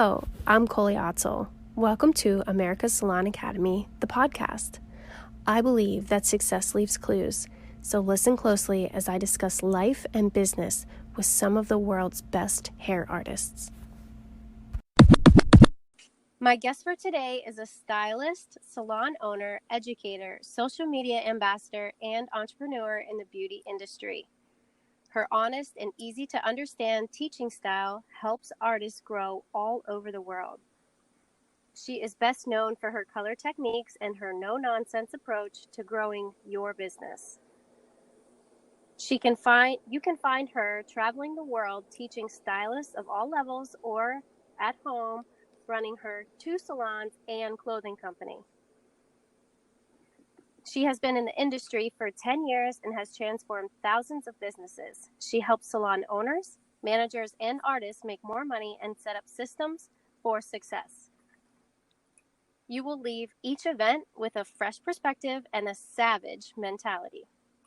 Hello, I'm Colie Otzel. Welcome to America's Salon Academy, the podcast. I believe that success leaves clues, so listen closely as I discuss life and business with some of the world's best hair artists. My guest for today is a stylist, salon owner, educator, social media ambassador, and entrepreneur in the beauty industry. Her honest and easy to understand teaching style helps artists grow all over the world. She is best known for her color techniques and her no-nonsense approach to growing your business. You can find her traveling the world teaching stylists of all levels or at home running her 2 salons and clothing company. She has been in the industry for 10 years and has transformed thousands of businesses. She helps salon owners, managers, and artists make more money and set up systems for success. You will leave each event with a fresh perspective and a savage mentality.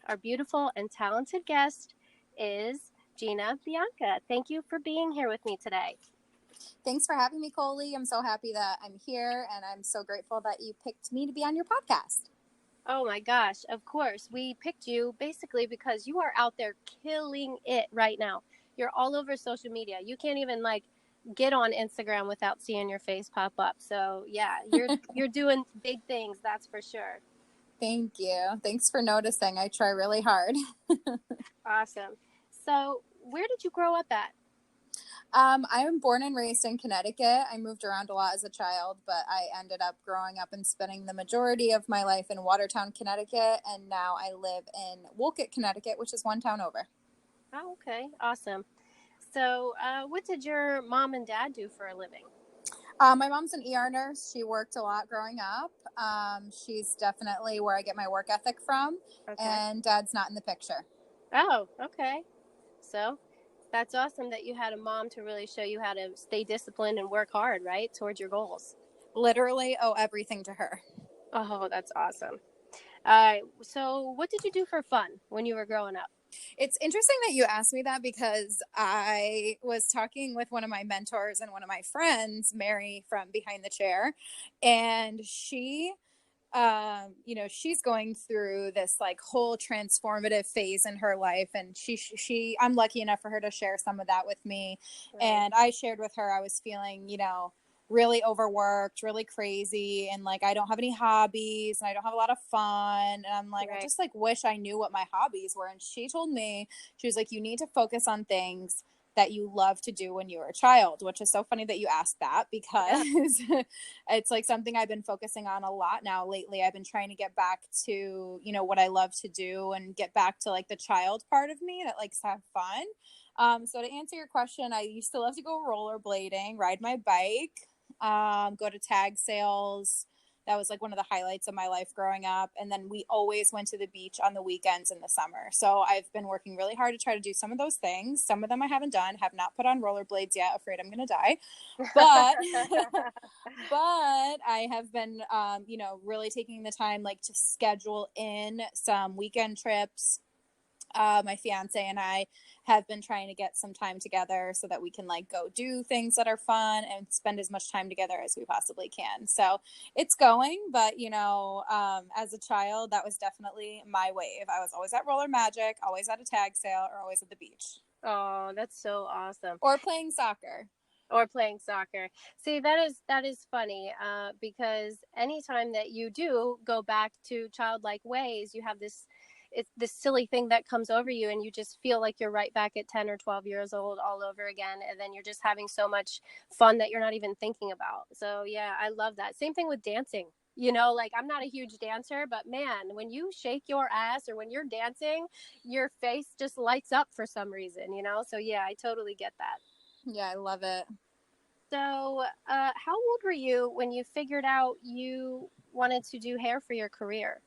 Our beautiful and talented guest is GINA BIANCA. Thank you for being here with me today. Thanks for having me, Colie. I'm so happy that I'm here, and I'm so grateful that you picked me to be on your podcast. Oh my gosh, of course. We picked you basically because you are out there killing it right now. You're all over social media. You can't even get on Instagram without seeing your face pop up. So yeah, you're doing big things, that's for sure. Thank you. Thanks for noticing. I try really hard. Awesome. So where did you grow up at? I am born and raised in Connecticut. I moved around a lot as a child, but I ended up growing up and spending the majority of my life in Watertown, Connecticut, and now I live in Wolcott, Connecticut, which is one town over. Oh, okay. Awesome. So what did your mom and dad do for a living? My mom's an ER nurse. She worked a lot growing up. She's definitely where I get my work ethic from, Okay. And dad's not in the picture. Oh, okay. So that's awesome that you had a mom to really show you how to stay disciplined and work hard, right, towards your goals. Literally owe everything to her. Oh, that's awesome. So what did you do for fun when you were growing up? It's interesting that you asked me that because I was talking with one of my mentors and one of my friends, Mary from Behind the Chair, and she she's going through this whole transformative phase in her life, and I'm lucky enough for her to share some of that with me. Right. And I shared with her I was feeling really overworked, really crazy, and I don't have any hobbies and I don't have a lot of fun, and I'm like, right. I just wish I knew what my hobbies were. And she told me, she was like, you need to focus on things that you love to do when you were a child, which is so funny that you asked that because yeah. It's something I've been focusing on a lot now lately. I've been trying to get back to, what I love to do and get back to the child part of me that likes to have fun. So to answer your question, I used to love to go rollerblading, ride my bike, go to tag sales. That was one of the highlights of my life growing up. And then we always went to the beach on the weekends in the summer. So I've been working really hard to try to do some of those things. Some of them I haven't done, have not put on rollerblades yet, afraid I'm going to die. But, but I have been, really taking the time to schedule in some weekend trips. My fiance and I have been trying to get some time together so that we can go do things that are fun and spend as much time together as we possibly can. So it's going, but as a child, that was definitely my wave. I was always at Roller Magic, always at a tag sale, or always at the beach. Oh, that's so awesome. Or playing soccer. See, that is funny because anytime that you do go back to childlike ways, you have this silly thing that comes over you and you just feel like you're right back at 10 or 12 years old all over again. And then you're just having so much fun that you're not even thinking about. So yeah, I love that. Same thing with dancing. I'm not a huge dancer, but man, when you shake your ass or when you're dancing, your face just lights up for some reason, So yeah, I totally get that. Yeah, I love it. So how old were you when you figured out you wanted to do hair for your career?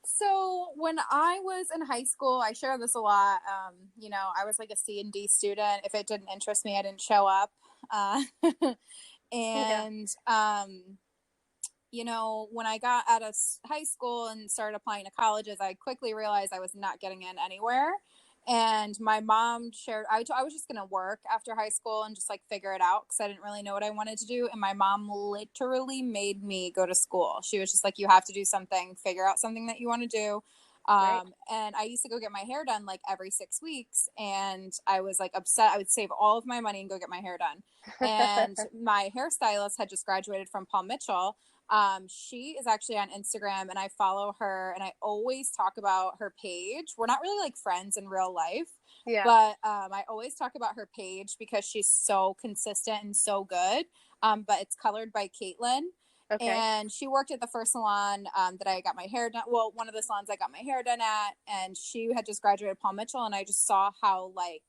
So when I was in high school, I share this a lot. I was a C&D student. If it didn't interest me, I didn't show up. And, when I got out of high school and started applying to colleges, I quickly realized I was not getting in anywhere. And my mom shared, I was just going to work after high school and just like figure it out because I didn't really know what I wanted to do. And my mom literally made me go to school. She was just like, you have to do something, figure out something that you want to do. Right. And I used to go get my hair done like every 6 weeks. And I was like upset. I would save all of my money and go get my hair done. And my hairstylist had just graduated from Paul Mitchell. She is actually on Instagram and I follow her and I always talk about her page. We're not really like friends in real life, Yeah. but I always talk about her page because she's so consistent and so good. But it's colored by Caitlin. Okay. And she worked at the first salon that I got my hair done. Well, one of the salons I got my hair done at, and she had just graduated Paul Mitchell, and I just saw how like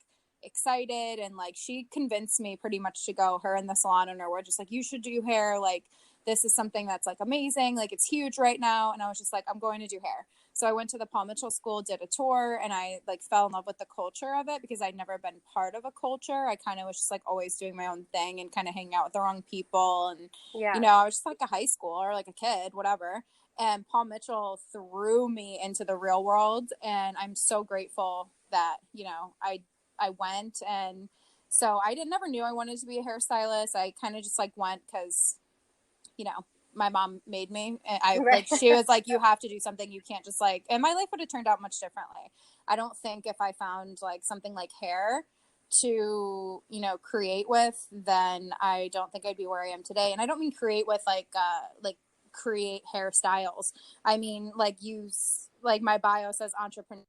excited and like she convinced me pretty much to go. Her and the salon owner were just like, you should do hair, like this is something that's like amazing, like it's huge right now. And I was just like, I'm going to do hair. So I went to the Paul Mitchell school, did a tour, and I like fell in love with the culture of it because I'd never been part of a culture. I kind of was just like always doing my own thing and kind of hanging out with the wrong people. And, Yeah. I was just like a high school or like a kid, whatever. And Paul Mitchell threw me into the real world. And I'm so grateful that, I went. And so I never knew I wanted to be a hairstylist. I kind of just like went because, my mom made me. And Right. she was like, you have to do something. You can't just like, and my life would have turned out much differently. I don't think if I found like something like hair to, create with, then I don't think I'd be where I am today. And I don't mean create with like create hairstyles. I mean, like like my bio says entrepreneur,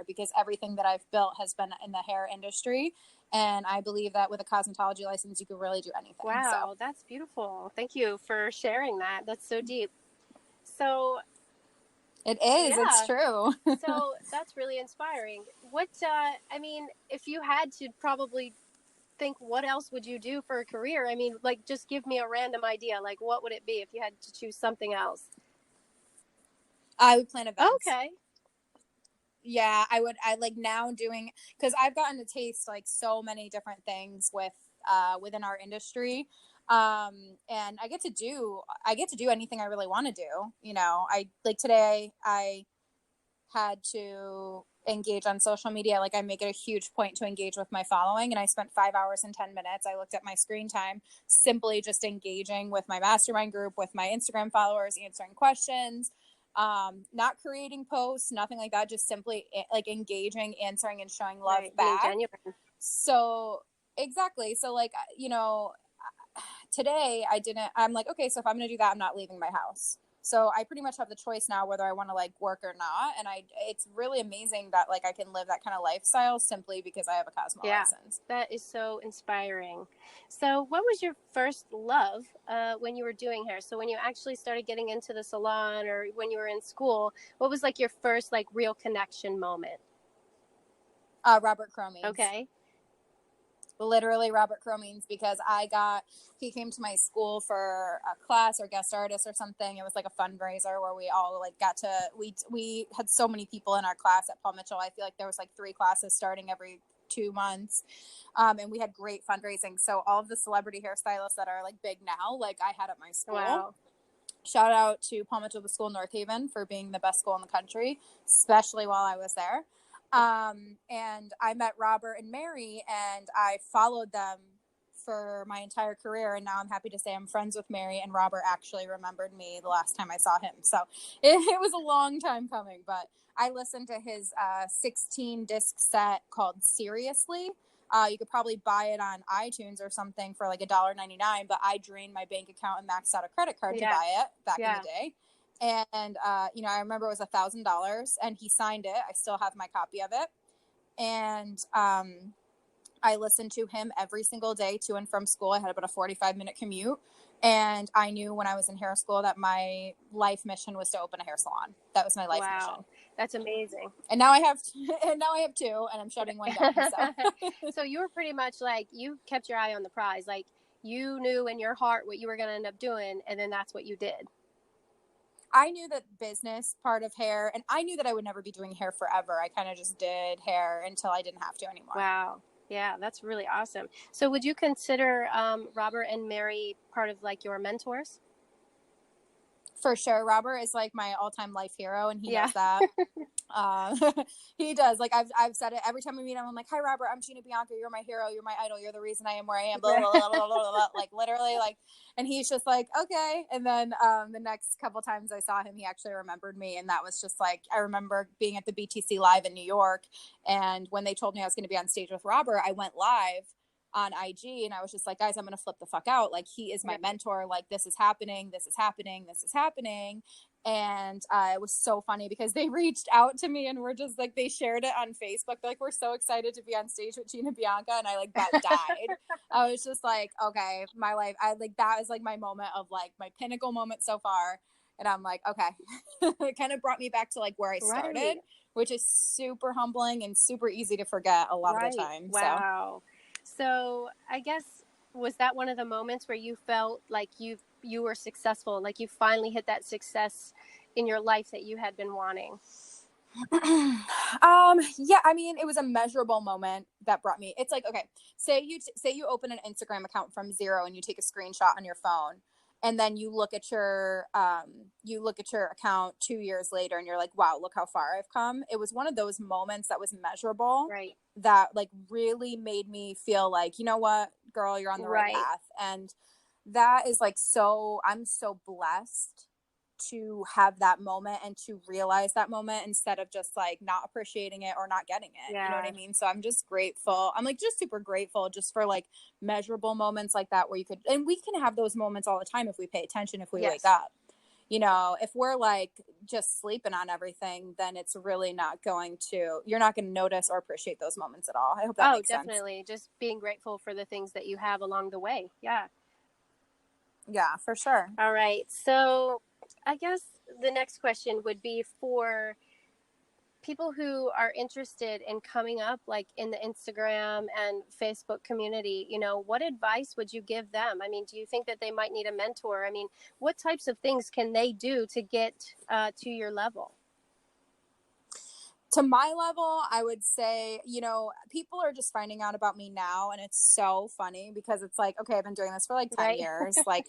because everything that I've built has been in the hair industry. And I believe that with a cosmetology license, you can really do anything. Wow, So that's beautiful. Thank you for sharing that. That's so deep. So, it is, it's yeah. true. So that's really inspiring. I mean, if you had to probably think, what else would you do for a career? I mean, like, just give me a random idea. Like, what would it be if you had to choose something else? I would plan events. Okay. Yeah, I like now doing, because I've gotten to taste like so many different things within our industry. And I get to do anything I really want to do. I like today I had to engage on social media. Like I make it a huge point to engage with my following. And I spent 5 hours and 10 minutes. I looked at my screen time, simply just engaging with my mastermind group, with my Instagram followers, answering questions, not creating posts, nothing like that, just simply like engaging, answering, and showing love Right. Being back. genuine. So exactly. So like, today I'm like, okay, so if I'm going to do that, I'm not leaving my house. So I pretty much have the choice now whether I want to like work or not. And it's really amazing that like I can live that kind of lifestyle simply because I have a Cosmo license. That is so inspiring. So what was your first love when you were doing hair? So when you actually started getting into the salon or when you were in school, what was like your first like real connection moment? Robert Cromie. Okay. Literally Robert Cromie's, because he came to my school for a class or guest artist or something. It was like a fundraiser where we all like we had so many people in our class at Paul Mitchell. I feel like there was like 3 classes starting every 2 months. And we had great fundraising. So all of the celebrity hairstylists that are like big now, like I had at my school. Wow. Shout out to Paul Mitchell, the school in North Haven, for being the best school in the country, especially while I was there. And I met Robert and Mary, and I followed them for my entire career. And now I'm happy to say I'm friends with Mary, and Robert actually remembered me the last time I saw him. So it was a long time coming, but I listened to his 16 disc set called Seriously. You could probably buy it on iTunes or something for like $1.99, but I drained my bank account and maxed out a credit card to buy it back in the day. And, I remember it was $1,000 and he signed it. I still have my copy of it. And I listened to him every single day to and from school. I had about a 45-minute commute. And I knew when I was in hair school that my life mission was to open a hair salon. That was my life mission. That's amazing. And now I have 2, and I'm shutting one down. So you were pretty much like, you kept your eye on the prize. Like you knew in your heart what you were going to end up doing. And then that's what you did. I knew that business part of hair, and I knew that I would never be doing hair forever. I kind of just did hair until I didn't have to anymore. Wow. Yeah, that's really awesome. So would you consider Robert and Mary part of like your mentors? For sure. Robert is like my all-time life hero, and he Yeah. knows that. Uh, he does. Like I've said it every time we meet him. I'm like, "Hi, Robert. I'm GINA Bianca. You're my hero. You're my idol. You're the reason I am where I am." Blah, blah, blah, blah, blah, blah. Like literally, like, and he's just like, "Okay." And then the next couple times I saw him, he actually remembered me, and that was just like, I remember being at the BTC Live in New York, and when they told me I was going to be on stage with Robert, I went live on IG, and I was just like, guys, I'm going to flip the fuck out. Like, he is my mentor. Like, this is happening. This is happening. This is happening. And it was so funny because they reached out to me and were just like, they shared it on Facebook. They're like, we're so excited to be on stage with GINA Bianca. And I like about died. I was just like, okay, my life. I like, that is like my moment of like my pinnacle moment so far. And I'm like, okay, it kind of brought me back to like where I started, which is super humbling and super easy to forget a lot of the time. Wow. So I guess, was that one of the moments where you felt like you were successful, like you finally hit that success in your life that you had been wanting? Yeah, I mean, it was a measurable moment that brought me, it's like, okay, say you open an Instagram account from zero and you take a screenshot on your phone, and then you look at your account 2 years later and you're like, wow, look how far I've come. It was one of those moments that was measurable, right, that like really made me feel like, you know what, girl, you're on the right path. And that is like, so I'm so blessed to have that moment and to realize that moment instead of just like not appreciating it or not getting it. You know what I mean? So I'm just grateful. I'm like just super grateful just for like measurable moments like that where you could, and we can have those moments all the time if we pay attention, if we wake up. You know, if we're like just sleeping on everything, then it's really not going to, you're not going to notice or appreciate those moments at all. I hope that makes sense. Oh, definitely. Just being grateful for the things that you have along the way. Yeah. Yeah, for sure. All right. So I guess the next question would be for people who are interested in coming up like in the Instagram and Facebook community. You know, what advice would you give them? I mean, do you think that they might need a mentor? I mean, what types of things can they do to get to your level? To my level, I would say, you know, people are just finding out about me now, and it's so funny because it's like, okay, I've been doing this for like 10 years. Like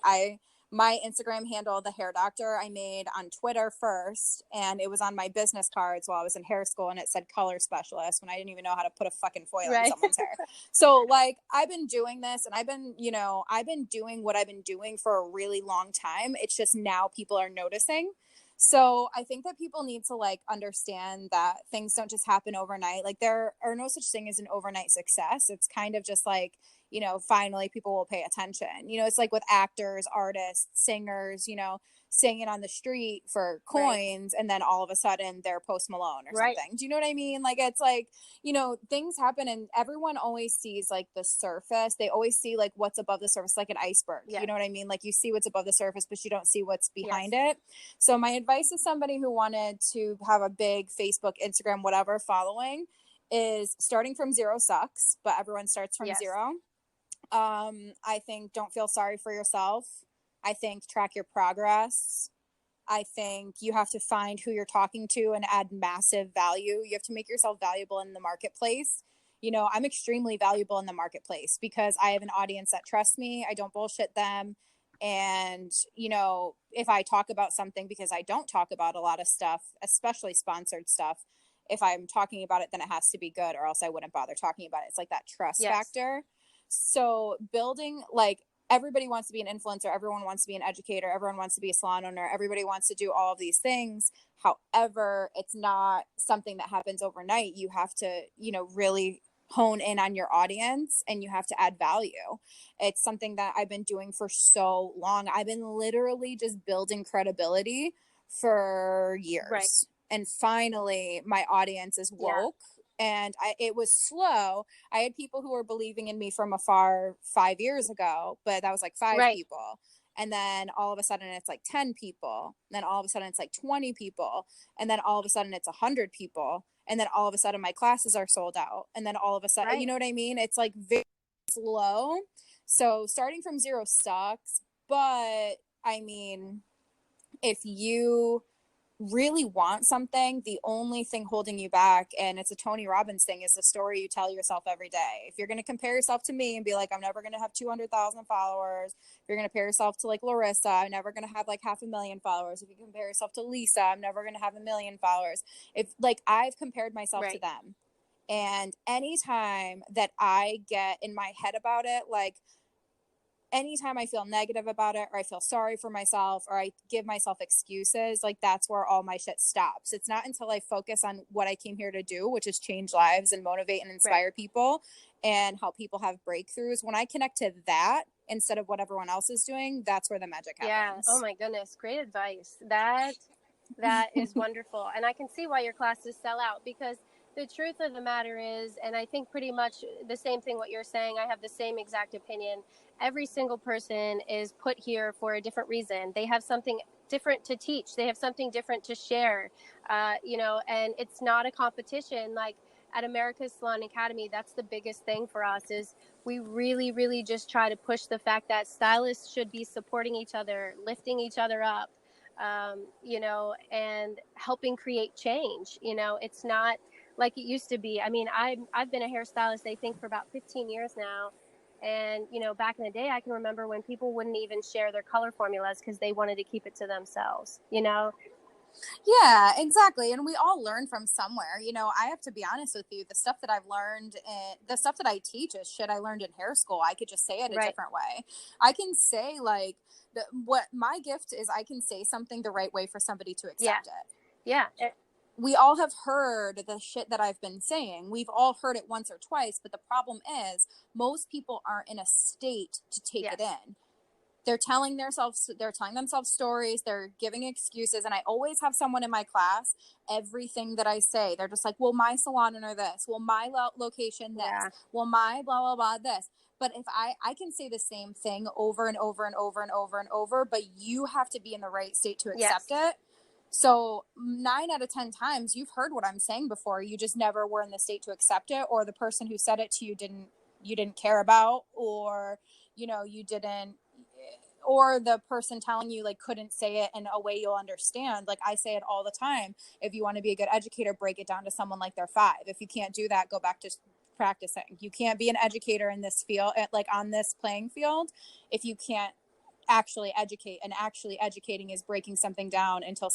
my Instagram handle, The Hair Doctor, I made on Twitter first, and it was on my business cards while I was in hair school, and it said color specialist when I didn't even know how to put a fucking foil in someone's hair. So like, I've been doing this, and I've been doing what I've been doing for a really long time. It's just now people are noticing. So I think that people need to like understand that things don't just happen overnight. Like, there are no such thing as an overnight success. It's kind of just like, you know, finally people will pay attention. You know, it's like with actors, artists, singers, you know, singing on the street for coins, and then all of a sudden they're Post Malone or something. Do you know what I mean? Like, it's like, you know, things happen and everyone always sees like the surface. They always see like what's above the surface, like an iceberg. You know what I mean? Like, you see what's above the surface, but you don't see what's behind it. So my advice to somebody who wanted to have a big Facebook, Instagram, whatever following is starting from zero sucks, but everyone starts from zero. I think don't feel sorry for yourself. I think track your progress. I think you have to find who you're talking to and add massive value. You have to make yourself valuable in the marketplace. You know, I'm extremely valuable in the marketplace because I have an audience that trusts me. I don't bullshit them. And, you know, if I talk about something, because I don't talk about a lot of stuff, especially sponsored stuff, if I'm talking about it, then it has to be good or else I wouldn't bother talking about it. It's like that trust factor. So building, like, everybody wants to be an influencer. Everyone wants to be an educator. Everyone wants to be a salon owner. Everybody wants to do all of these things. However, it's not something that happens overnight. You have to, you know, really hone in on your audience and you have to add value. It's something that I've been doing for so long. I've been literally just building credibility for years. And finally, my audience is woke. And it was slow. I had people who were believing in me from afar 5 years ago, but that was like 5 people. And then all of a sudden it's like 10 people. And then all of a sudden it's like 20 people. And then all of a sudden it's 100 people. And then all of a sudden my classes are sold out. And then all of a sudden, you know what I mean? It's like very slow. So starting from zero sucks. But I mean, if you really want something, the only thing holding you back, and it's a Tony Robbins thing, is the story you tell yourself every day. If you're going to compare yourself to me and be like, I'm never going to have 200,000 followers. If you're going to compare yourself to like Larissa, I'm never going to have like 500,000 followers. If you compare yourself to Lisa, I'm never going to have 1,000,000 followers. If like, I've compared myself to them. And anytime that I get in my head about it, like, anytime I feel negative about it, or I feel sorry for myself, or I give myself excuses, like, that's where all my shit stops. It's not until I focus on what I came here to do, which is change lives and motivate and inspire people and help people have breakthroughs. When I connect to that instead of what everyone else is doing, that's where the magic happens. Oh my goodness. Great advice. That is wonderful. And I can see why your classes sell out, because the truth of the matter is, and I think pretty much the same thing what you're saying, I have the same exact opinion. Every single person is put here for a different reason. They have something different to teach. They have something different to share, and it's not a competition. Like at America's Salon Academy, that's the biggest thing for us, is we really, really just try to push the fact that stylists should be supporting each other, lifting each other up, and helping create change. It's not like it used to be. I mean, I've been a hairstylist, I think, for about 15 years now. And, back in the day, I can remember when people wouldn't even share their color formulas because they wanted to keep it to themselves, Yeah, exactly. And we all learn from somewhere. I have to be honest with you. The stuff that I've learned, the stuff that I teach is shit I learned in hair school. I could just say it a different way. I can say, like, what my gift is, I can say something the right way for somebody to accept it. Yeah. We all have heard the shit that I've been saying. We've all heard it once or twice, but the problem is most people aren't in a state to take it in. They're telling themselves stories. They're giving excuses. And I always have someone in my class, everything that I say, they're just like, well, my salon owner this, well, my location this, well, my blah, blah, blah, this. But if I can say the same thing over and over and over and over and over, but you have to be in the right state to accept it. So 9 out of 10 times you've heard what I'm saying before. You just never were in the state to accept it, or the person who said it to you didn't care about, or, you didn't, or the person telling you like couldn't say it in a way you'll understand. Like I say it all the time. If you want to be a good educator, break it down to someone like they're 5. If you can't do that, go back to practicing. You can't be an educator in this field, like on this playing field, if you can't actually educate. And actually educating is breaking something down until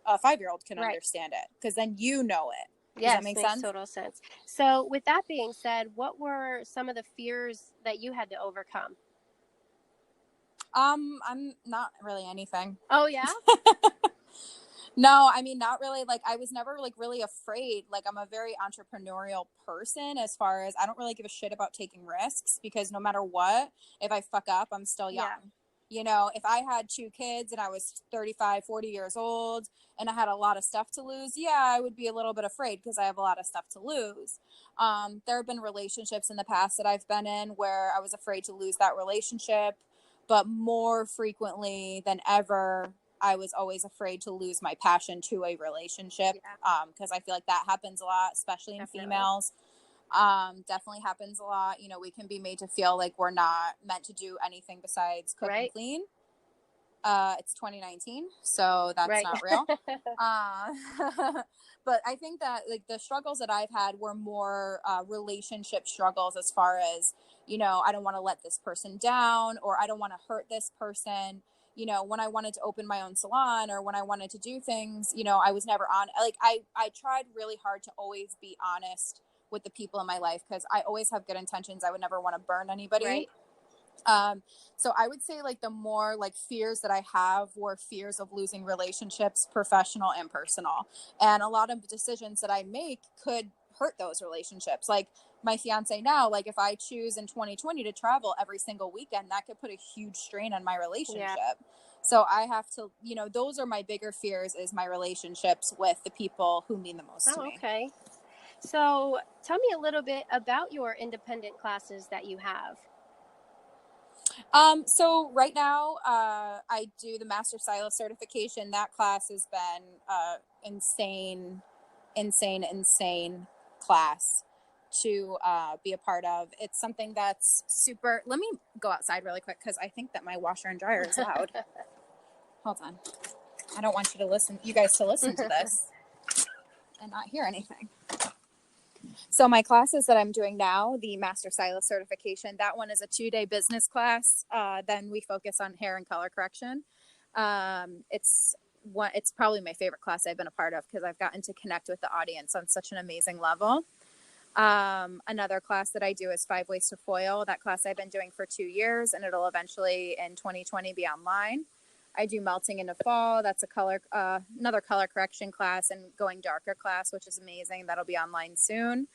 a 5-year-old can understand it, because then you know it. Does that make sense? Total sense. So with that being said, what were some of the fears that you had to overcome? I'm not really anything. Oh yeah? No, I mean, not really. Like, I was never like really afraid. Like, I'm a very entrepreneurial person, as far as I don't really give a shit about taking risks, because no matter what, if I fuck up, I'm still young. If I had 2 kids and I was 35, 40 years old and I had a lot of stuff to lose, I would be a little bit afraid, because I have a lot of stuff to lose. There have been relationships in the past that I've been in where I was afraid to lose that relationship, but more frequently than ever, I was always afraid to lose my passion to a relationship, because I feel like that happens a lot, especially in females. Definitely happens a lot. We can be made to feel like we're not meant to do anything besides cook and clean. It's 2019, so that's not real. But I think that like the struggles that I've had were more relationship struggles, as far as, I don't want to let this person down, or I don't want to hurt this person. When I wanted to open my own salon, or when I wanted to do things, I was never on. Like I tried really hard to always be honest with the people in my life, because I always have good intentions. I would never want to burn anybody. So I would say like the more like fears that I have were fears of losing relationships, professional and personal. And a lot of decisions that I make could hurt those relationships. Like my fiance now, like if I choose in 2020 to travel every single weekend, that could put a huge strain on my relationship. So I have to, those are my bigger fears, is my relationships with the people who mean the most to me. Okay. So tell me a little bit about your independent classes that you have. So right now, I do the Master Stylist certification. That class has been insane class to be a part of. It's something that's super. Let me go outside really quick, because I think that my washer and dryer is loud. Hold on. I don't want you guys to listen to this and not hear anything. So my classes that I'm doing now, the Master Stylist certification, that one is a 2-day business class. Then we focus on hair and color correction. It's probably my favorite class I've been a part of because I've gotten to connect with the audience on such an amazing level. Another class that I do is 5 Ways to Foil. That class I've been doing for 2 years, and it'll eventually in 2020 be online. I do Melting into Fall. That's another color correction class, and Going Darker class, which is amazing. That'll be online soon.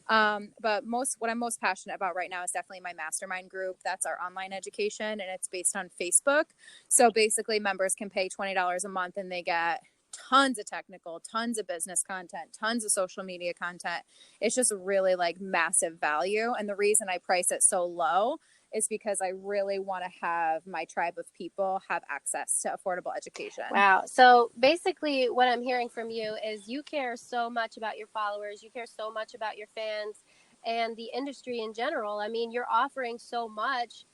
But what I'm most passionate about right now is definitely my mastermind group. That's our online education, and it's based on Facebook. So basically members can pay $20 a month and they get tons of technical, tons of business content, tons of social media content. It's just really like massive value. And the reason I price it so low is because I really want to have my tribe of people have access to affordable education. Wow. So basically what I'm hearing from you is you care so much about your followers. You care so much about your fans and the industry in general. I mean, you're offering so much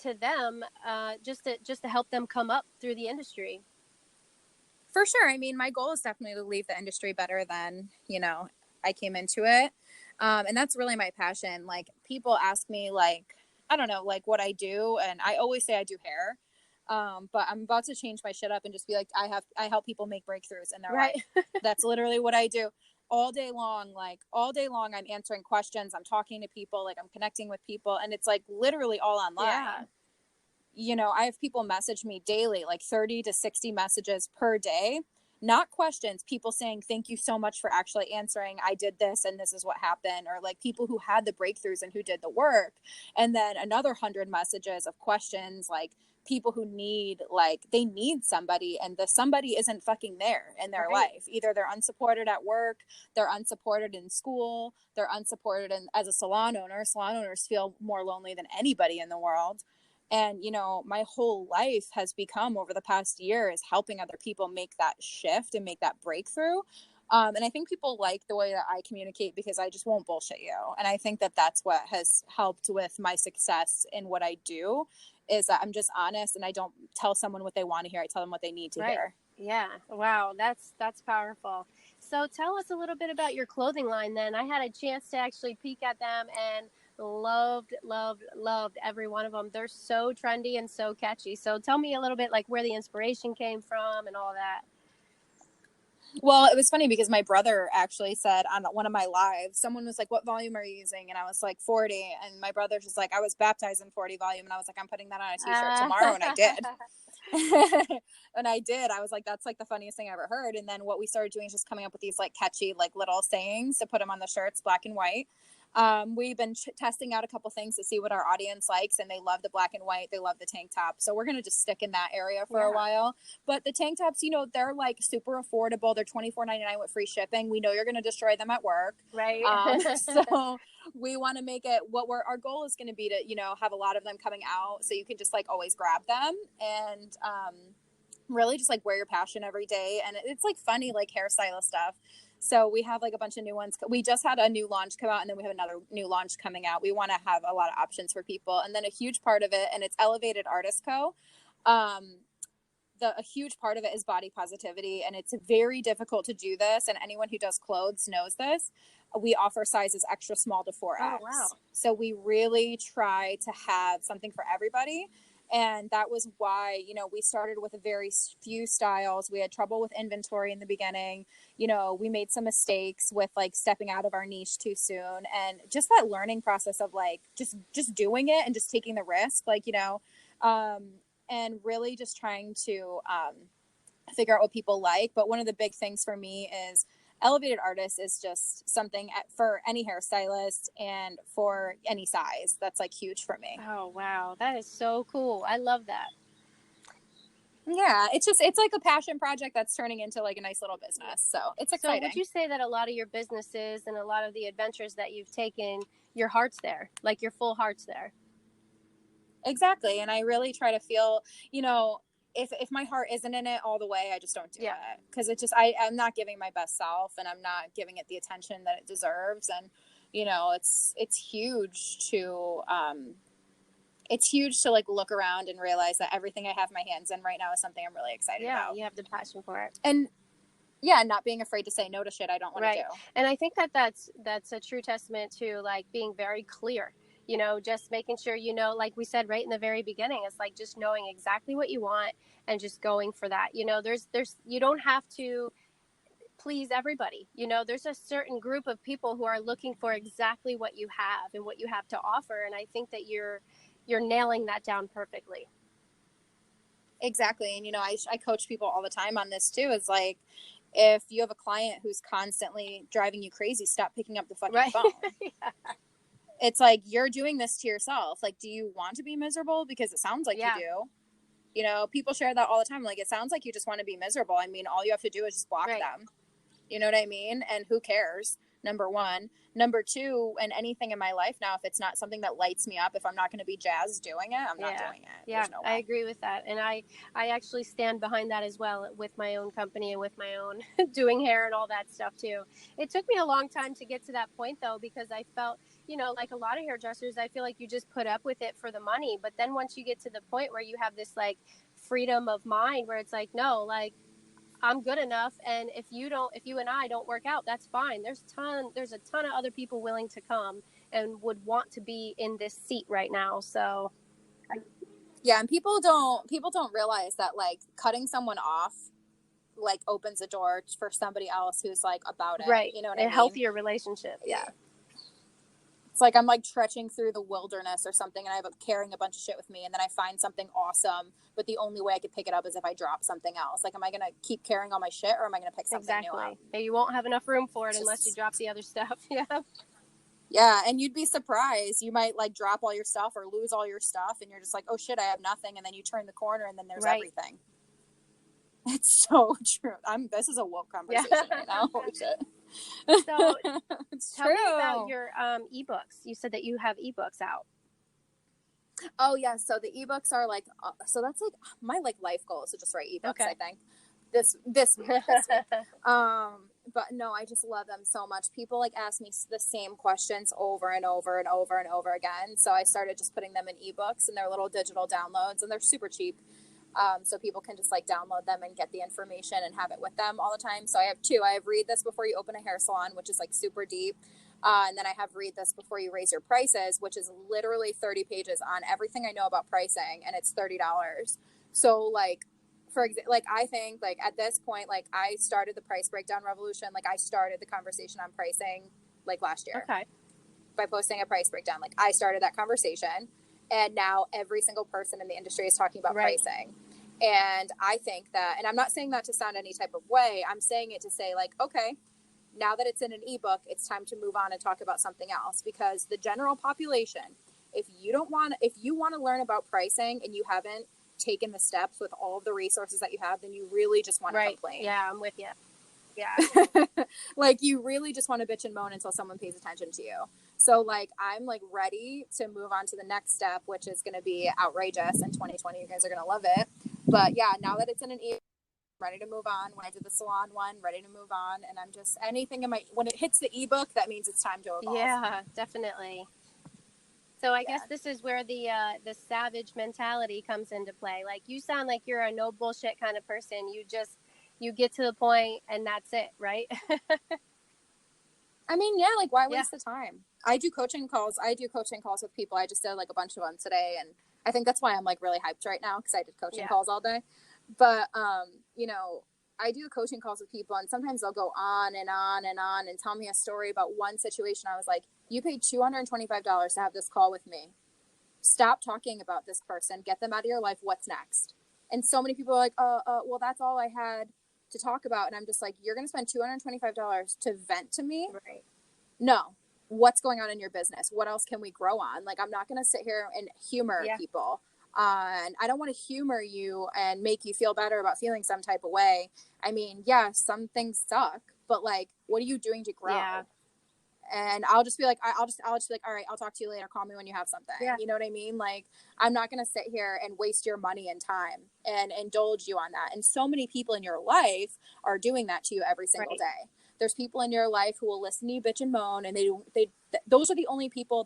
to them just to help them come up through the industry. For sure. I mean, my goal is definitely to leave the industry better than, I came into it. And that's really my passion. Like, people ask me, like, I don't know, like what I do. And I always say I do hair. But I'm about to change my shit up and just be like, I help people make breakthroughs in their life. That's literally what I do all day long. Like all day long, I'm answering questions. I'm talking to people, like I'm connecting with people, and it's like literally all online. Yeah. I have people message me daily, like 30 to 60 messages per day, not questions, people saying, thank you so much for actually answering. I did this and this is what happened. Or like people who had the breakthroughs and who did the work. And then another 100 messages of questions, like people who they need somebody, and the somebody isn't fucking there in their life. Either they're unsupported at work, they're unsupported in school, they're unsupported as a salon owner. Salon owners feel more lonely than anybody in the world. And, my whole life has become over the past year is helping other people make that shift and make that breakthrough. And I think people like the way that I communicate because I just won't bullshit you. And I think that that's what has helped with my success in what I do, is that I'm just honest and I don't tell someone what they want to hear. I tell them what they need to hear. Yeah. Wow. That's powerful. So tell us a little bit about your clothing line then. I had a chance to actually peek at them and loved every one of them. They're so trendy and so catchy. So tell me a little bit like where the inspiration came from and all that. Well, it was funny because my brother actually said on one of my lives, someone was like, what volume are you using? And I was like, 40. And my brother's just like, I was baptized in 40 volume. And I was like, I'm putting that on a t-shirt tomorrow. And I did. And I did. I was like, that's like the funniest thing I ever heard. And then what we started doing is just coming up with these like catchy, like little sayings to put them on the shirts, black and white. We've been testing out a couple things to see what our audience likes, and they love the black and white. They love the tank top. So we're going to just stick in that area for a while. But the tank tops, they're like super affordable. They're $24.99 with free shipping. We know you're going to destroy them at work. Right. So we want to make it our goal is going to be to, have a lot of them coming out so you can just like always grab them and, really just like wear your passion every day. And it's like funny, like hairstyle stuff. So we have like a bunch of new ones. We just had a new launch come out, and then we have another new launch coming out. We want to have a lot of options for people. And then a huge part of it, and it's Elevated Artist Co. A huge part of it is body positivity, and it's very difficult to do this. And anyone who does clothes knows this. We offer sizes extra small to 4X. Oh, wow. So we really try to have something for everybody. And that was why, we started with a very few styles. We had trouble with inventory in the beginning. We made some mistakes with like stepping out of our niche too soon. And just that learning process of like, just doing it and just taking the risk, and really just trying to figure out what people like. But one of the big things for me is Elevated Artist is just something for any hairstylist and for any size. That's like huge for me. Oh, wow. That is so cool. I love that. Yeah, it's like a passion project that's turning into like a nice little business. So it's exciting. So would you say that a lot of your businesses and a lot of the adventures that you've taken, your heart's there, like your full heart's there? Exactly. And I really try to feel, if my heart isn't in it all the way, I just don't do it. Because it's just, I'm not giving my best self, and I'm not giving it the attention that it deserves. And, it's huge to, it's huge to like look around and realize that everything I have my hands in right now is something I'm really excited about. You have the passion for it. And yeah, not being afraid to say no to shit I don't want to do. And I think that that's a true testament to like being very clear, you know, just making sure, you know, like we said right in the very beginning, it's like just knowing exactly what you want and just going for that. You know, there's you don't have to please everybody. You know, there's a certain group of people who are looking for exactly what you have and what you have to offer, and I think that you're nailing that down perfectly. Exactly. And, you know, I coach people all the time on this too. It's like, if you have a client who's constantly driving you crazy, stop picking up the fucking phone. Yeah. It's like, you're doing this to yourself. Like, do you want to be miserable? Because it sounds like you do. You know, people share that all the time. Like, it sounds like you just want to be miserable. I mean, all you have to do is just block them. You know what I mean? And who cares? Number one. Number two, and anything in my life now, if it's not something that lights me up, if I'm not going to be jazzed doing it, I'm not doing it. Yeah, no I agree with that. And I actually stand behind that as well with my own company and with my own doing hair and all that stuff too. It took me a long time to get to that point though, because I felt, you know, like a lot of hairdressers, I feel like you just put up with it for the money. But then once you get to the point where you have this like freedom of mind where it's like, no, like, I'm good enough, and if you and I don't work out, that's fine. There's a ton of other people willing to come and would want to be in this seat right now. So yeah, and people don't realize that like cutting someone off like opens a door for somebody else who's like about it. Right. You know what I mean? A healthier relationship. Yeah. It's like I'm like trekking through the wilderness or something, and I'm carrying a bunch of shit with me, and then I find something awesome, but the only way I could pick it up is if I drop something else. Like, am I going to keep carrying all my shit, or am I going to pick something new up? Yeah, you won't have enough room for it unless you drop the other stuff. Yeah. Yeah, and you'd be surprised. You might like drop all your stuff or lose all your stuff, and you're just like, oh shit, I have nothing, and then you turn the corner, and then there's everything. It's so true. This is a woke conversation right now. Holy shit. So tell me about your ebooks. You said that you have ebooks out. Oh yeah, so the ebooks are like, so that's like my like life goal is to just write ebooks. I think this week. But no, I just love them so much. People like ask me the same questions over and over and over and over again. So I started just putting them in ebooks, and they're little digital downloads, and they're super cheap. So people can just like download them and get the information and have it with them all the time. So I have two. I have Read This Before You Open a Hair Salon, which is like super deep. And then I have Read This Before You Raise Your Prices, which is literally 30 pages on everything I know about pricing, and it's $30. So like, for example, like I think like at this point, like I started the price breakdown revolution. Like I started the conversation on pricing like last year by posting a price breakdown. Like I started that conversation, and now every single person in the industry is talking about pricing. And I think that, and I'm not saying that to sound any type of way, I'm saying it to say like, okay, now that it's in an ebook, it's time to move on and talk about something else, because the general population, if you want to learn about pricing and you haven't taken the steps with all of the resources that you have, then you really just want to complain. Yeah, I'm with you. Yeah. Like you really just want to bitch and moan until someone pays attention to you. So like, I'm like ready to move on to the next step, which is going to be outrageous in 2020. You guys are going to love it. But yeah, now that it's in an ebook, ready to move on. When I did the salon one, ready to move on. And I'm just, anything in when it hits the ebook, that means it's time to evolve. Yeah, definitely. So I guess this is where the savage mentality comes into play. Like you sound like you're a no bullshit kind of person. You get to the point and that's it, right? I mean, yeah, like why waste the time? I do coaching calls with people. I just did like a bunch of them today, and I think that's why I'm like really hyped right now, because I did coaching calls all day. But you know, I do coaching calls with people, and sometimes they'll go on and on and on and tell me a story about one situation. I was like, you paid $225 to have this call with me. Stop talking about this person. Get them out of your life. What's next? And so many people are like, well, that's all I had to talk about. And I'm just like, you're going to spend $225 to vent to me? Right. No. What's going on in your business? What else can we grow on? Like, I'm not going to sit here and humor people. And I don't want to humor you and make you feel better about feeling some type of way. I mean, yeah, some things suck, but like, what are you doing to grow? Yeah. And I'll just be like, I'll just be like, all right, I'll talk to you later. Call me when you have something. Yeah. You know what I mean? Like, I'm not going to sit here and waste your money and time and indulge you on that. And so many people in your life are doing that to you every single day. There's people in your life who will listen to you bitch and moan, and those are the only people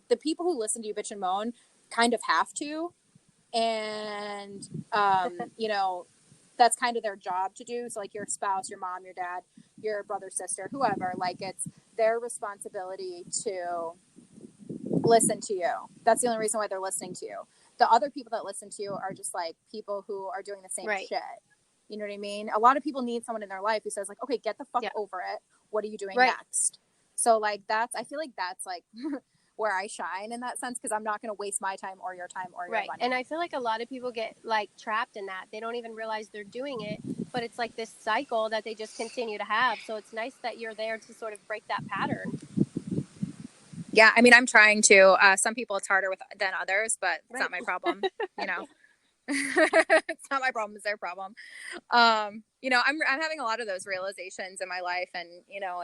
the people who listen to you bitch and moan kind of have to. And, you know, that's kind of their job to do. So like your spouse, your mom, your dad, your brother, sister, whoever, like it's their responsibility to listen to you. That's the only reason why they're listening to you. The other people that listen to you are just like people who are doing the same shit. You know what I mean? A lot of people need someone in their life who says like, okay, get the fuck over it. What are you doing next? So like I feel like that's like where I shine in that sense, because I'm not going to waste my time or your time or your money. And I feel like a lot of people get like trapped in that. They don't even realize they're doing it, but it's like this cycle that they just continue to have. So it's nice that you're there to sort of break that pattern. Yeah, I mean, I'm trying to. Some people it's harder than others, but it's not my problem. You know, it's not my problem; it's their problem. You know, I'm having a lot of those realizations in my life, and you know,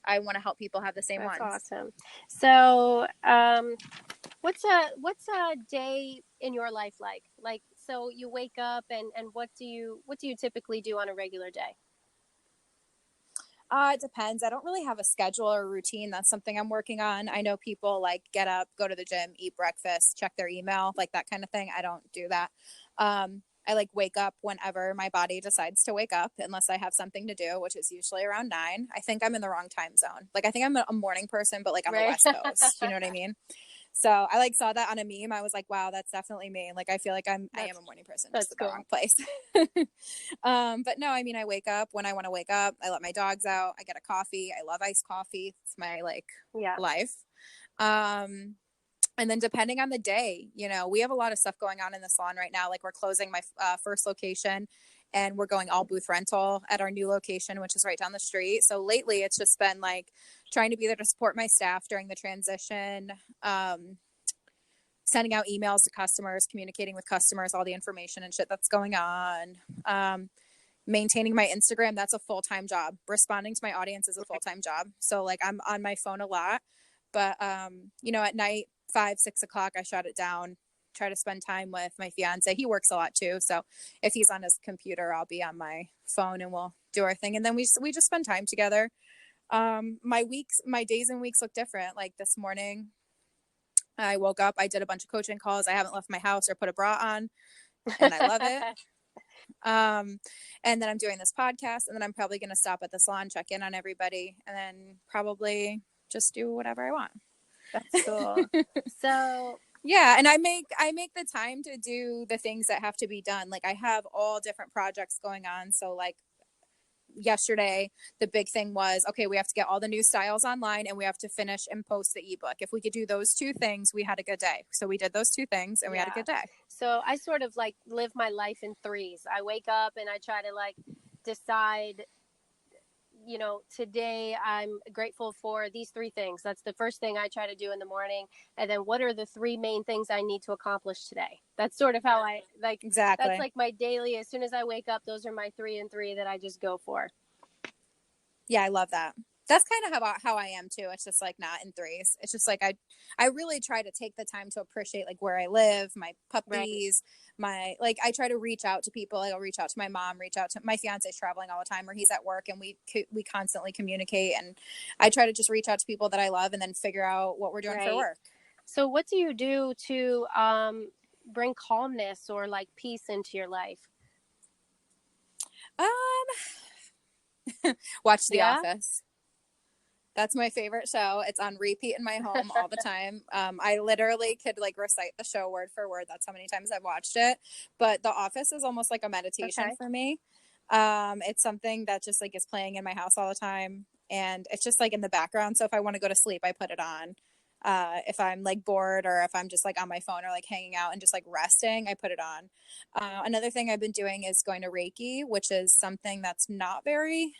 I want to help people have the same ones. That's awesome. So, what's a day in your life like? Like, so you wake up and what do you typically do on a regular day? It depends. I don't really have a schedule or routine. That's something I'm working on. I know people like get up, go to the gym, eat breakfast, check their email, like that kind of thing. I don't do that. I like wake up whenever my body decides to wake up, unless I have something to do, which is usually around 9. I think I'm in the wrong time zone. Like I think I'm a morning person, but like I'm a West Coast. You know what I mean? So I like saw that on a meme. I was like, wow, that's definitely me. Like, I feel like I am a morning person, just in the wrong place. But no, I mean, I wake up when I want to wake up. I let my dogs out. I get a coffee. I love iced coffee. It's my life. And then depending on the day, you know, we have a lot of stuff going on in the salon right now. Like we're closing my first location and we're going all booth rental at our new location, which is right down the street. So lately it's just been like trying to be there to support my staff during the transition, sending out emails to customers, communicating with customers, all the information and shit that's going on. Maintaining my Instagram, that's a full-time job. Responding to my audience is a full-time job. So like I'm on my phone a lot, but you know, at night, 5, 6 o'clock, I shut it down, try to spend time with my fiance. He works a lot too. So if he's on his computer, I'll be on my phone and we'll do our thing. And then we just spend time together. My days and weeks look different. Like this morning I woke up, I did a bunch of coaching calls. I haven't left my house or put a bra on and I love it. And then I'm doing this podcast and then I'm probably going to stop at the salon, check in on everybody and then probably just do whatever I want. That's cool. So yeah, and I make the time to do the things that have to be done. Like I have all different projects going on. So like yesterday, the big thing was, okay, we have to get all the new styles online and we have to finish and post the ebook. If we could do those 2 things, we had a good day. So we did those 2 things and we had a good day. So I sort of like live my life in 3s. I wake up and I try to like decide, you know, today I'm grateful for these 3 things. That's the first thing I try to do in the morning. And then what are the 3 main things I need to accomplish today? That's sort of how I like. Exactly. That's like my daily, as soon as I wake up, those are my 3 and 3 that I just go for. Yeah, I love that. That's kind of how I am too. It's just like not in 3s. It's just like I really try to take the time to appreciate like where I live, my puppies, my like I try to reach out to people. Like, I'll reach out to my mom, reach out to my fiance's traveling all the time, or he's at work, and we constantly communicate. And I try to just reach out to people that I love, and then figure out what we're doing for work. So, what do you do to bring calmness or like peace into your life? Watch The Office. That's my favorite show. It's on repeat in my home all the time. I literally could like recite the show word for word. That's how many times I've watched it. But The Office is almost like a meditation for me. It's something that just like is playing in my house all the time. And it's just like in the background. So if I want to go to sleep, I put it on. If I'm like bored or if I'm just like on my phone or like hanging out and just like resting, I put it on. Another thing I've been doing is going to Reiki, which is something that's not very...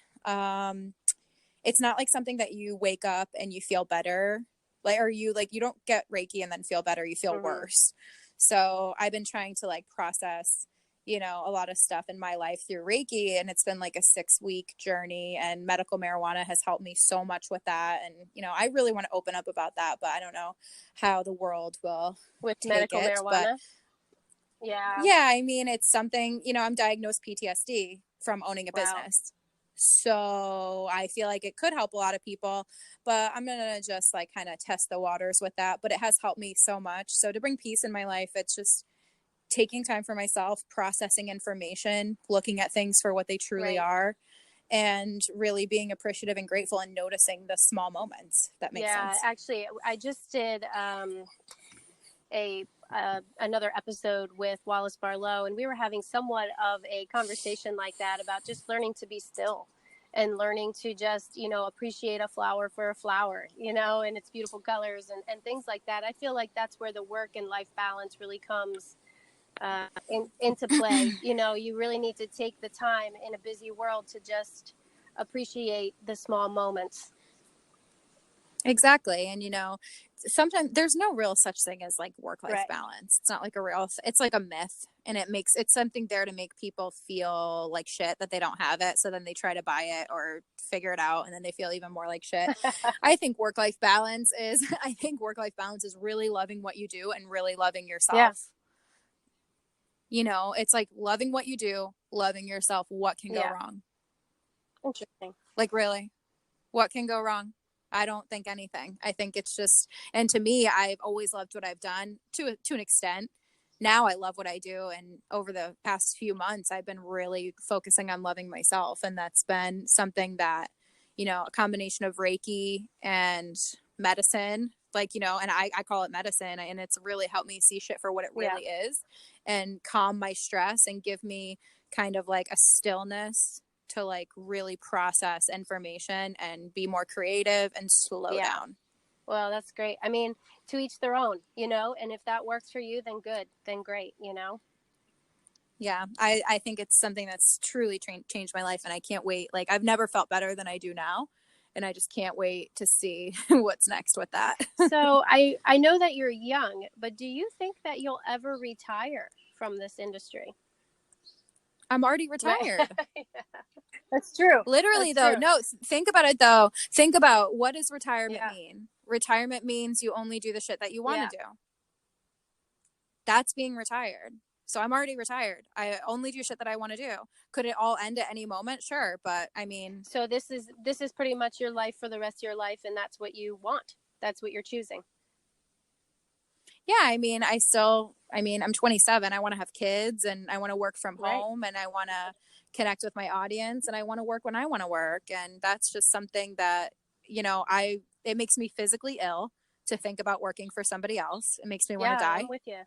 it's not like something that you wake up and you feel better, like, or you don't get Reiki and then feel better, you feel worse. So I've been trying to like process, you know, a lot of stuff in my life through Reiki, and it's been like a 6-week journey, and medical marijuana has helped me so much with that. And, you know, I really want to open up about that, but I don't know how the world will with take medical it, marijuana. but yeah, I mean, it's something, you know, I'm diagnosed PTSD from owning a business. So I feel like it could help a lot of people, but I'm going to just like kind of test the waters with that. But it has helped me so much. So to bring peace in my life, it's just taking time for myself, processing information, looking at things for what they truly are, and really being appreciative and grateful and noticing the small moments. If that makes sense. Actually, I just did another episode with Wallace Barlow, and we were having somewhat of a conversation like that about just learning to be still and learning to just, appreciate a flower for a flower, and its beautiful colors and things like that. I feel like that's where the work and life balance really comes into play. You really need to take the time in a busy world to just appreciate the small moments. Exactly. And sometimes there's no real such thing as like work-life balance. It's not like it's like a myth, and it's something there to make people feel like shit that they don't have it. So then they try to buy it or figure it out, and then they feel even more like shit. I think work-life balance is really loving what you do and really loving yourself. It's like loving what you do, loving yourself. What can go wrong? Interesting. Like, really, what can go wrong? I don't think anything. I think it's just, and to me, I've always loved what I've done to an extent. Now I love what I do. And over the past few months, I've been really focusing on loving myself. And that's been something that, a combination of Reiki and medicine, and I call it medicine, and it's really helped me see shit for what it really is and calm my stress and give me kind of like a stillness to like really process information and be more creative and slow down. Well, that's great. I mean, to each their own, and if that works for you, then good, then great, Yeah, I think it's something that's truly changed my life, and I can't wait. Like, I've never felt better than I do now, and I just can't wait to see what's next with that. So I know that you're young, but do you think that you'll ever retire from this industry? I'm already retired. That's true. Literally, That's though. true. No, think about it, though. Think about, what does retirement mean? Retirement means you only do the shit that you want to do. That's being retired. So I'm already retired. I only do shit that I want to do. Could it all end at any moment? Sure. But I mean, so this is pretty much your life for the rest of your life, and that's what you want. That's what you're choosing. Yeah. I mean, I'm 27. I want to have kids, and I want to work from home, and I want to connect with my audience, and I want to work when I want to work. And that's just something that, it makes me physically ill to think about working for somebody else. It makes me want to die. I'm with you.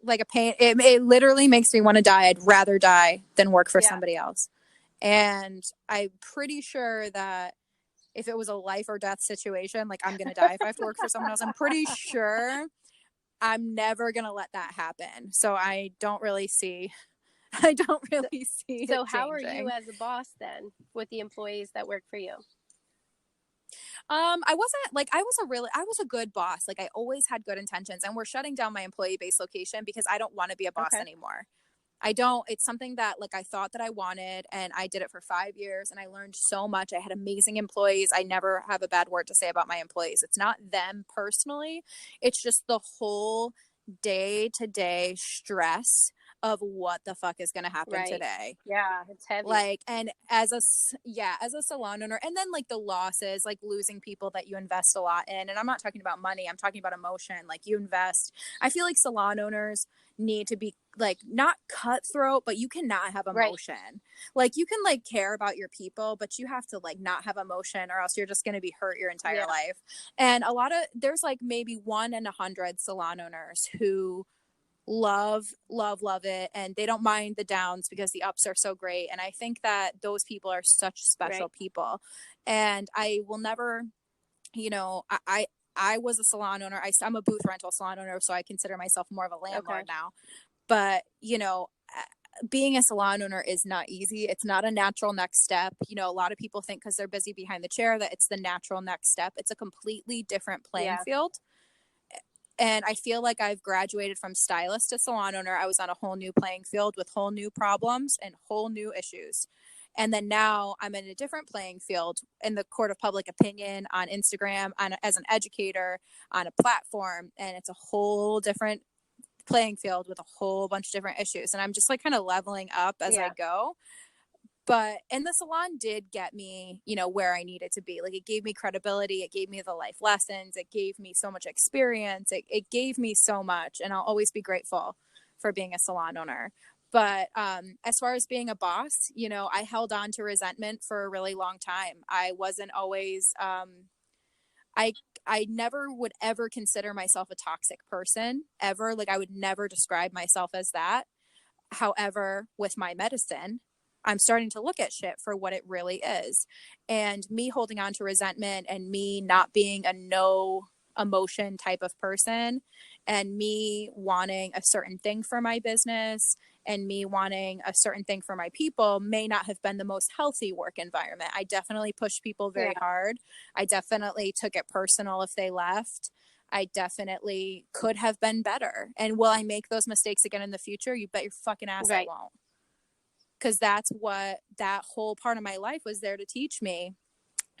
Like a pain. It literally makes me want to die. I'd rather die than work for somebody else. And I'm pretty sure that if it was a life or death situation, like, I'm going to die if I have to work for someone else, I'm pretty sure I'm never going to let that happen. So I don't really see So how are you as a boss then with the employees that work for you? I was a good boss. Like, I always had good intentions, and we're shutting down my employee base location because I don't want to be a boss anymore. It's something that, like, I thought that I wanted, and I did it for 5 years, and I learned so much. I had amazing employees. I never have a bad word to say about my employees. It's not them personally. It's just the whole day-to-day stress of what the fuck is going to happen today. Yeah, it's heavy. Like, and as a salon owner, and then like the losses, like losing people that you invest a lot in. And I'm not talking about money, I'm talking about emotion. Like, you invest. I feel like salon owners need to be like, not cutthroat, but you cannot have emotion. Like, you can like care about your people, but you have to like not have emotion, or else you're just going to be hurt your entire life. And there's like maybe 1 in 100 salon owners who love it, and they don't mind the downs because the ups are so great. And I think that those people are such special people. And I will never, I was a salon owner. I'm a booth rental salon owner, so I consider myself more of a landlord now. But being a salon owner is not easy. It's not a natural next step. A lot of people think because they're busy behind the chair that it's the natural next step. It's a completely different playing field. And I feel like I've graduated from stylist to salon owner. I was on a whole new playing field with whole new problems and whole new issues. And then now I'm in a different playing field in the court of public opinion, on Instagram, as an educator, on a platform. And it's a whole different playing field with a whole bunch of different issues. And I'm just like kind of leveling up as I go. and the salon did get me, where I needed to be. Like, it gave me credibility. It gave me the life lessons. It gave me so much experience. It gave me so much. And I'll always be grateful for being a salon owner. But as far as being a boss, I held on to resentment for a really long time. I wasn't always, I never would ever consider myself a toxic person ever. Like, I would never describe myself as that. However, with my medicine, I'm starting to look at shit for what it really is. And me holding on to resentment and me not being a no emotion type of person, and me wanting a certain thing for my business and me wanting a certain thing for my people may not have been the most healthy work environment. I definitely pushed people very hard. I definitely took it personal if they left. I definitely could have been better. And will I make those mistakes again in the future? You bet your fucking ass I won't. Because that's what that whole part of my life was there to teach me.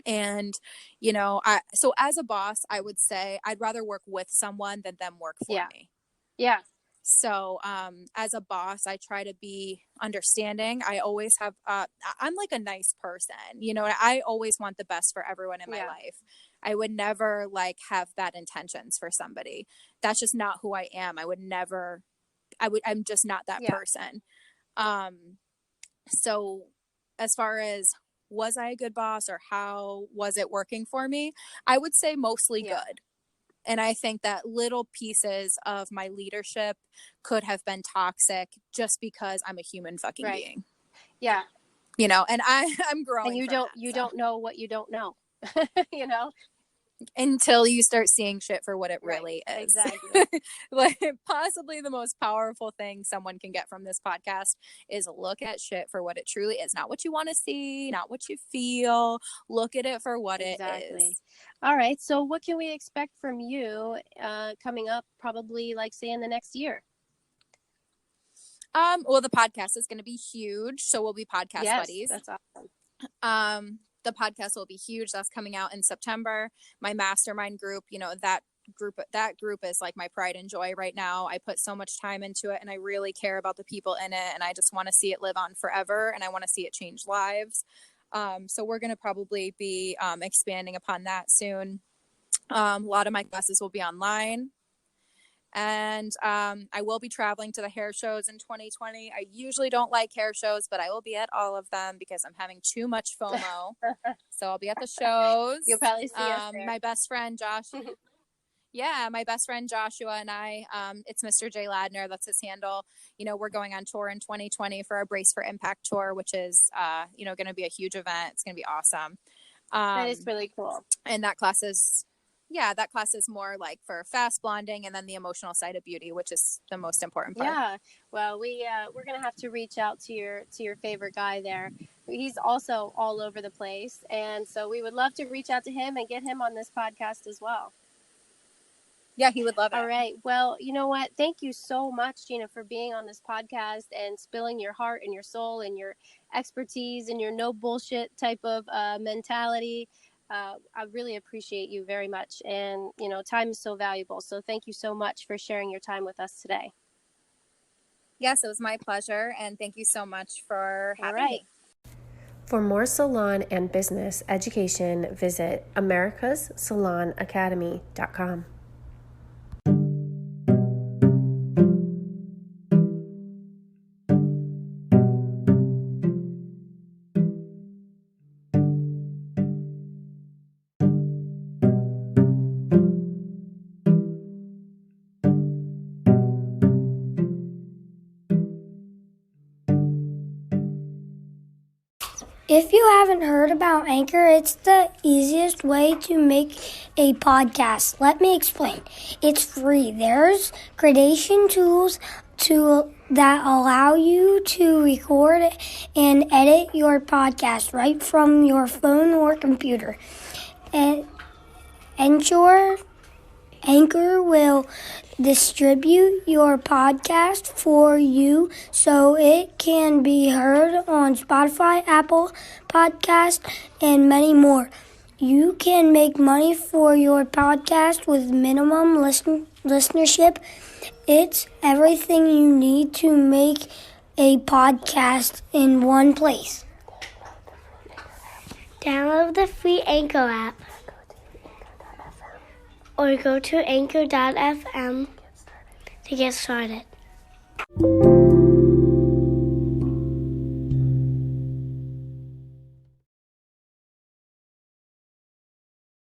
And, so as a boss, I would say I'd rather work with someone than them work for me. Yeah. So, as a boss, I try to be understanding. I always have, I'm like a nice person, I always want the best for everyone in my life. I would never have bad intentions for somebody. That's just not who I am. I'm just not that person. So as far as, was I a good boss or how was it working for me? I would say mostly good. And I think that little pieces of my leadership could have been toxic just because I'm a human fucking being. Yeah. And I'm growing. And you don't know what you don't know, until you start seeing shit for what it really is. Exactly. Possibly the most powerful thing someone can get from this podcast is look at shit for what it truly is. Not what you want to see, not what you feel. Look at it for what it is. All right. So what can we expect from you coming up probably say in the next year? Well, the podcast is going to be huge. So we'll be podcast buddies. That's awesome. The podcast will be huge. That's coming out in September. My mastermind group, that group is like my pride and joy right now. I put so much time into it and I really care about the people in it. And I just want to see it live on forever. And I want to see it change lives. So we're going to probably be expanding upon that soon. A lot of my classes will be online. And I will be traveling to the hair shows in 2020. I usually don't like hair shows, but I will be at all of them because I'm having too much FOMO. So I'll be at the shows. You'll probably see us there. My best friend, Josh. My best friend Joshua and I, it's Mr. J. Ladner. That's his handle. We're going on tour in 2020 for our Brace for Impact tour, which is, going to be a huge event. It's going to be awesome. That is really cool. And that class is more for fast blonding and then the emotional side of beauty, which is the most important part. Yeah. Well, we're going to have to reach out to your favorite guy there. He's also all over the place. And so we would love to reach out to him and get him on this podcast as well. Yeah, he would love it. All right. Well, you know what? Thank you so much, Gina, for being on this podcast and spilling your heart and your soul and your expertise and your no bullshit type of mentality. I really appreciate you very much. And, time is so valuable. So thank you so much for sharing your time with us today. Yes, it was my pleasure. And thank you so much for having me. For more salon and business education, visit americassalonacademy.com. If you haven't heard about Anchor, it's the easiest way to make a podcast. Let me explain. It's free. There's creation tools that allow you to record and edit your podcast right from your phone or computer. And Anchor will distribute your podcast for you so it can be heard on Spotify, Apple Podcast, and many more. You can make money for your podcast with minimum listenership. It's everything you need to make a podcast in one place. Download the free Anchor app. Or go to anchor.fm to get started.